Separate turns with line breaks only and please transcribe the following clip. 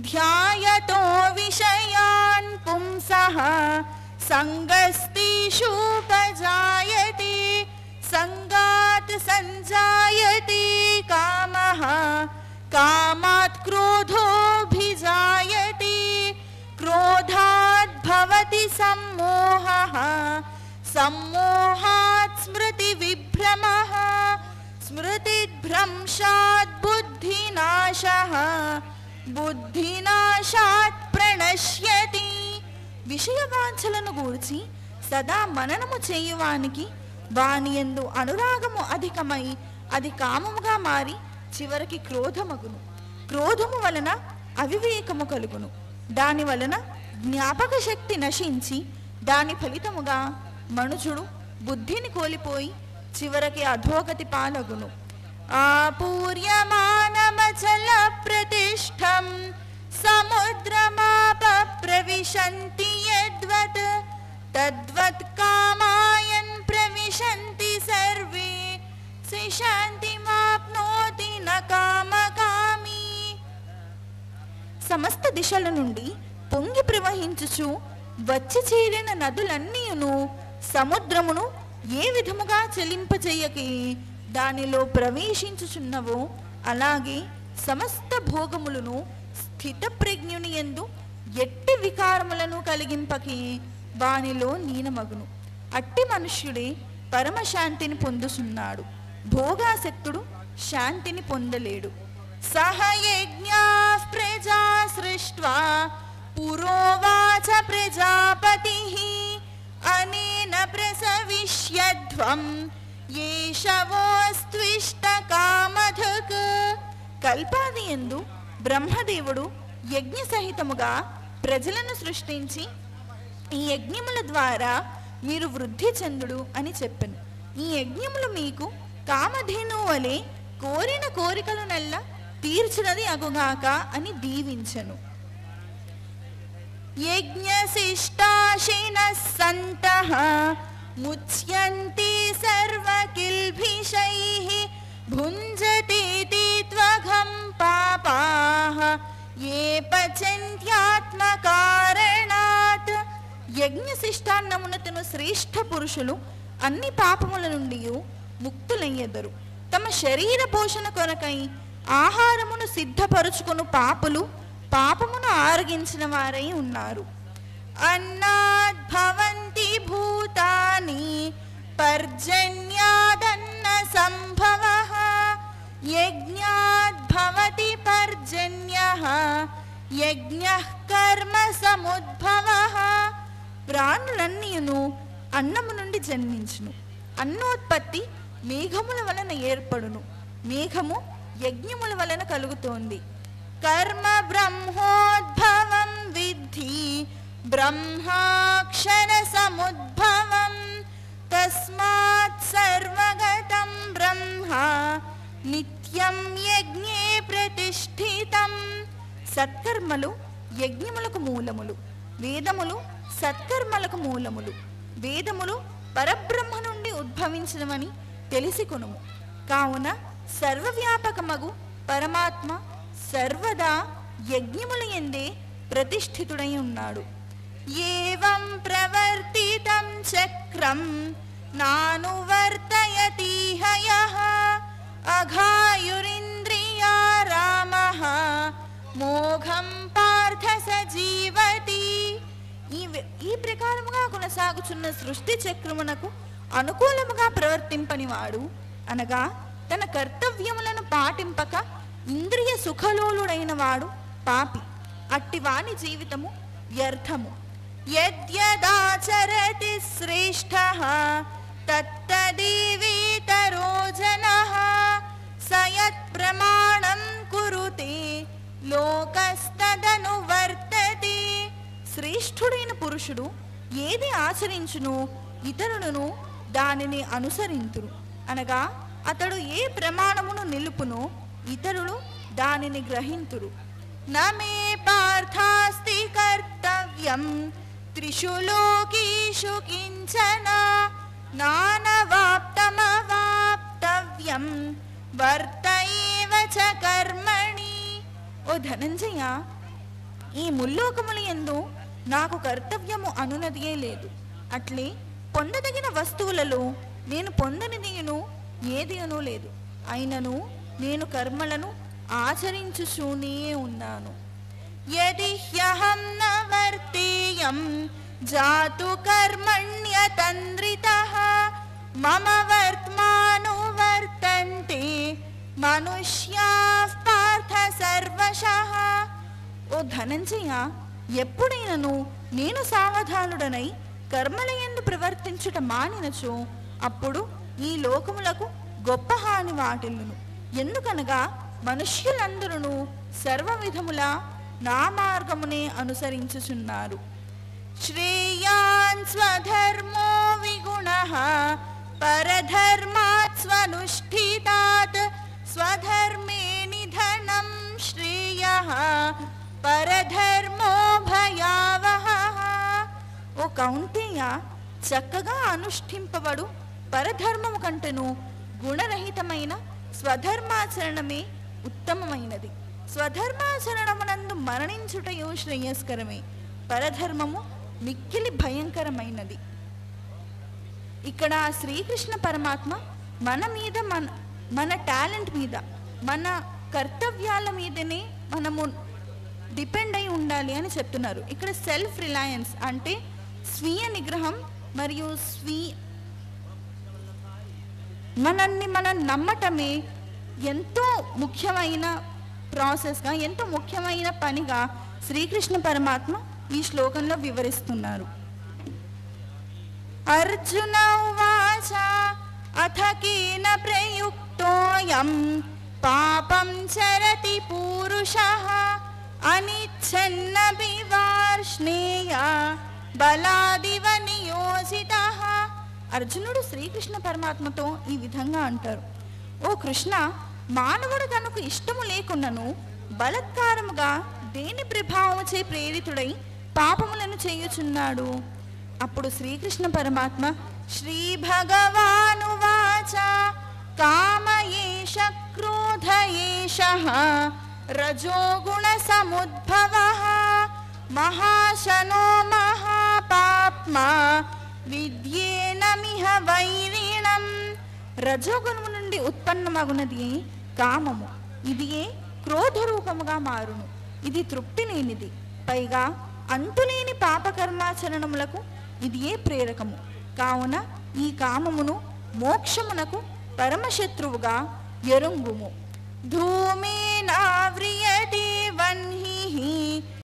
ధ్యాయతో విషయాన్ పుంసః సంగస్తేషూపజాయతే సంగాత్ సంజాయతే కామః కామాత్ క్రోధోభిజాయతే క్రోధాత్ భవతి సమ్మోహః సమ్మోహాత్ స్మృతి విభ్రమః స్మృతిభ్రంశాత్ బుద్ధినాశః బుద్ధినాశాత్ ప్రణశ్యతి. విషయవాంఛలను గూర్చి సదా మననము చేయువానికి వాని యందు అనురాగము అధికమై అది కామముగా మారి చివరికి క్రోధమగును. క్రోధము వలన అవివేకము కలుగును. దాని వలన జ్ఞాపక శక్తి నశించి దాని ఫలితముగా మనుషుడు బుద్ధిని కోల్పోయి చివరికి అధోగతి పాలగును. ఆపూర్యమానమచల ప్రతిష్టం సముద్రమాప ప్రవిశంతి యద్వత్ తద్వత్ కామాయన్ ప్రవిశంతి సర్వే శాంతిమాప్నోతి న కామకామి. సమస్త దిశల నుండి పొంగి ప్రవహించుచు వచ్చి చేరిన నదులన్నీయును సముద్రమును ఏ విధముగా చెలింపచేయకి దానిలో ప్రవేశించుచున్నవో అలాగే సమస్త భోగములను స్థిత ప్రజ్ఞుని యందు ఎట్టి వికారములను కలిగింపకి వానిలో లీనమగును. అట్టి మనుష్యుడే పరమశాంతిని పొందుచున్నాడు. భోగాసక్తుడు శాంతిని పొందలేడు. సహయజ్ఞాః ప్రజా సృష్ట్వా పురోవాచ ప్రజాపతిః అనేన ప్రసవిష్యధ్వం ఏషవోస్త్విష్ట కామధుక్. కల్పాది యందు బ్రహ్మదేవుడు యజ్ఞ సహితముగా ప్రజలను సృష్టించి ఈ యజ్ఞముల ద్వారా మీరు వృద్ధి చెందుడు అని చెప్పెను. ఈ యజ్ఞములు మీకు కామధేను వలె కోరిన కోరికలు నెల్ల తీర్చినది అగుగాక అని దీవించెను. యజ్ఞశిష్టాశినః సంతః ముచ్యంతి సర్వకిల్భిషైః భుంజతేతి త్వఘం పాపాః ఏ పచంత్యాత్మకారణాత్. యజ్ఞశిష్టాన్నమును తిను శ్రేష్ఠ పురుషులు అన్ని పాపముల నుండి ముక్తులయ్యెదరు. తమ శరీర పోషణ కొరకై ఆహారమును సిద్ధపరుచుకుని పాపులు పాపమును ఆరగించిన వారై ఉన్నారు. అన్నాద్ భవంతి భూతాని పర్జన్యాదన్న సంభవః యజ్ఞాద్ భవతి పర్జన్యః యజ్ఞః కర్మ సముద్భవః. ప్రాణులన్నీయును అన్నము నుండి జన్మించును. అన్నోత్పత్తి మేఘముల వలన ఏర్పడును. మేఘము యజ్ఞముల వలన కలుగుతోంది. కర్మ బ్రహ్మోద్భవం విద్ధి బ్రహ్మాక్షర సముద్భవం తస్మాత్ సర్వగతం బ్రహ్మ నిత్యం యజ్ఞే ప్రతిష్ఠితం. సత్కర్మలు యజ్ఞములకు మూలములు. వేదములు సత్కర్మలకు మూలములు. వేదములు పరబ్రహ్మ నుండి ఉద్భవించినవని తెలిసికొనుము. కావున సర్వవ్యాపకమగు పరమాత్మ సర్వదా యజ్ఞముల యందే ప్రతిష్ఠితుడై ఉన్నాడు. ఏవం ప్రవర్తితం చక్రం నానువర్తయతి హయః అఘాయురింద్రియా రామః మోఘం పార్థ సజీవతి. ఈ ప్రకారముగా కొనసాగుచున్న సృష్టి చక్రమునకు అనుకూలముగా ప్రవర్తింపనివాడు అనగా తన కర్తవ్యములను పాటింపక ఇంద్రియ సుఖలోలుడైన వాడు పాపి. అట్టివాని జీవితము వ్యర్థము. యద్యదాచరతి శ్రేష్ఠః తత్తదేవేతరో జనః సయత్ ప్రమాణం కురుతే లోకస్తదను వర్తతే. శ్రేష్ఠుడైన పురుషుడు ఏది ఆచరించును ఇతరులను దానిని అనుసరింతురు. అనగా అతడు ఏ ప్రమాణమును నిలుపునో ఇతరులు దానిని గ్రహింతురు. నమే పార్థాస్తి కర్తవ్యం త్రిషు లోకేషు కించన నానవాప్తమవాప్తవ్యం వర్త ఏవ చ కర్మణి. ఓ ధనంజయ, ఈ ముల్లోకములు యందు నాకు కర్తవ్యము అనునదియే లేదు. అట్లే పొందదగిన వస్తువులలో నేను పొందనిదియును ఏదియును లేదు. అయినను నేను కర్మలను ఆచరించుచూనే ఉన్నాను. యది హ్యహం న వర్తేయం జాతు కర్మణ్యతంద్రితః మమ వర్త్మాను వర్తంతే మనుష్యాః పార్థ సర్వశః. ఓ ధనంజయ, ఎప్పుడైనను నేను సావధానుడనై కర్మలయందు ప్రవర్తించుట మానినచో అప్పుడు ఈ లోకములకు గొప్ప హాని వాటిల్లును. ఎందుకనగా మనుష్యులందరూ సర్వ విధములా నా మార్గమునే అనుసరించుచున్నారు. శ్రేయాన్ స్వధర్మో విగుణః పరధర్మాత్ స్వనుష్ఠితాత్ స్వధర్మే నిధనం శ్రేయః పరధర్మో భయావహః. ఓ కౌంతేయ, చక్కగా అనుష్ఠింపబడు పరధర్మము కంటెను గుణరహితమైన స్వధర్మాచరణమే ఉత్తమమైనది. స్వధర్మాచరణమునందు మరణించుటయు శ్రేయస్కరమే. పరధర్మము మిక్కిలి భయంకరమైనది. ఇక్కడ శ్రీకృష్ణ పరమాత్మ మన మీద మన టాలెంట్ మీద మన కర్తవ్యాల మీదనే మనము డిపెండ్ అయి ఉండాలి అని చెప్తున్నారు. ఇక్కడ సెల్ఫ్ రిలయన్స్ అంటే స్వీయ నిగ్రహం మరియు మనల్ని మనం నమ్మటమే ఎంతో ముఖ్యమైన ప్రాసెస్గా, ఎంతో ముఖ్యమైన పనిగా శ్రీకృష్ణ పరమాత్మ ఈ శ్లోకంలో వివరిస్తున్నారు. అర్జున ఉవాచ అథ కేన ప్రయుక్తోయం పాపం చరతి పూరుషః అనిచ్ఛన్నపి వార్ష్ణేయ బలాదివ నియోజితః. అర్జునుడు శ్రీకృష్ణ పరమాత్మతో ఈ విధంగా అంటారు: ఓ కృష్ణ, మానవుడు తనకు ఇష్టము లేకున్నను బలత్కారముగా దేని ప్రభావముచే ప్రేరితుడై పాపములను చేయుచున్నాడు. అప్పుడు శ్రీకృష్ణ పరమాత్మ శ్రీ భగవానువాచ కామయేష క్రోధయేషః రజోగుణ సముద్భవః మహాశనో మహాపాప్మా విద్యేనమిహ వైరిణం. రజోగుణము నుండి ఉత్పన్నమగునది కామము. ఇదియే క్రోధ రూపముగా మారును. ఇది తృప్తి లేనిది. పైగా అంతులేని పాపకర్మాచరణములకు ఇదియే ప్రేరకము. కావున ఈ కామమును మోక్షమునకు పరమశత్రువుగా ఎరుంగుము. ధూమేనావ్రియతే